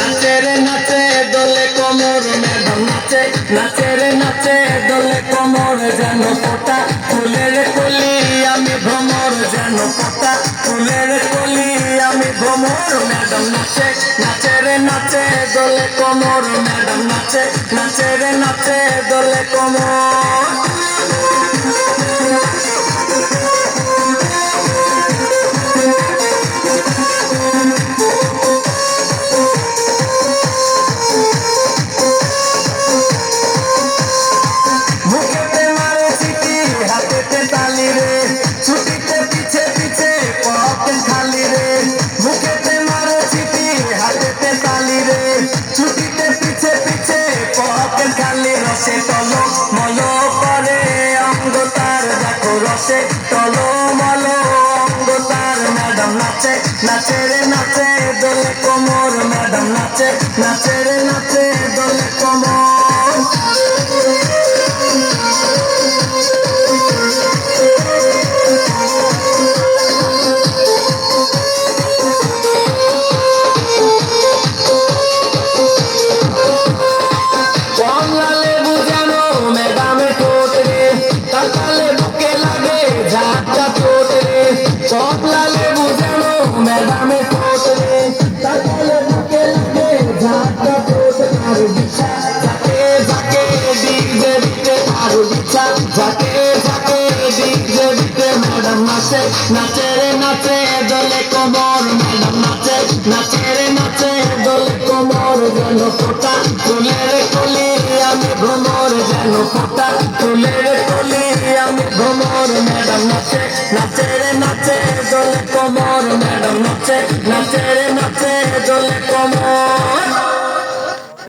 নাচে রে নাচে দোলে কোমর ম্যাডাম নাচে নাচে রে নাচে দোলে কোমর যেন ফোটা ফুলের কলি আমি ভ্রমর যেন ফোটা ফুলের কলি আমি ভ্রমর ম্যাডাম নাচে নাচে রে নাচে দোলে কোমর ম্যাডাম নাচে নাচে রে নাচে দোলে কোমর ছুটিতে পিছে পিছে পকেট খালি রে মুখেতে মারে চিঠি হাতেতে তালি রে ছুটিতে পিছে পিছে পকেট খালি রসে টল মল করে অঙ্গ তার দেখো রসে টল মল অঙ্গ তার ম্যাডাম নাচে নাচে রে নাচে দোলে কোমর ম্যাডাম নাচে নাচে রে নাচে দোলে কোমর কমলা লেবু যেন ম্যাডামে ঠোঁটে তাকালে বুকে লাগে ঝাঁকটা ঠোঁট আর বিছা ঝাঁকে ঝাঁকে দিকে দিকে আর বিছা ঝাঁকে ঝাঁকে দিকে দিকে ম্যাডাম নাচে নাচে রে নাচে দোলে কোমর ম্যাডাম নাচে নাচে রে নাচে দোলে কোমর যেন ফোটা ফুলের কলি আমি ভ্রমর যেন ফোটা ফুলের কলি আমি ভ্রমর ম্যাডাম নাচে নাচে রে নাচে দোলে কোমর ম্যাডাম নাচে নাচে রে নাচে দোলে কোমর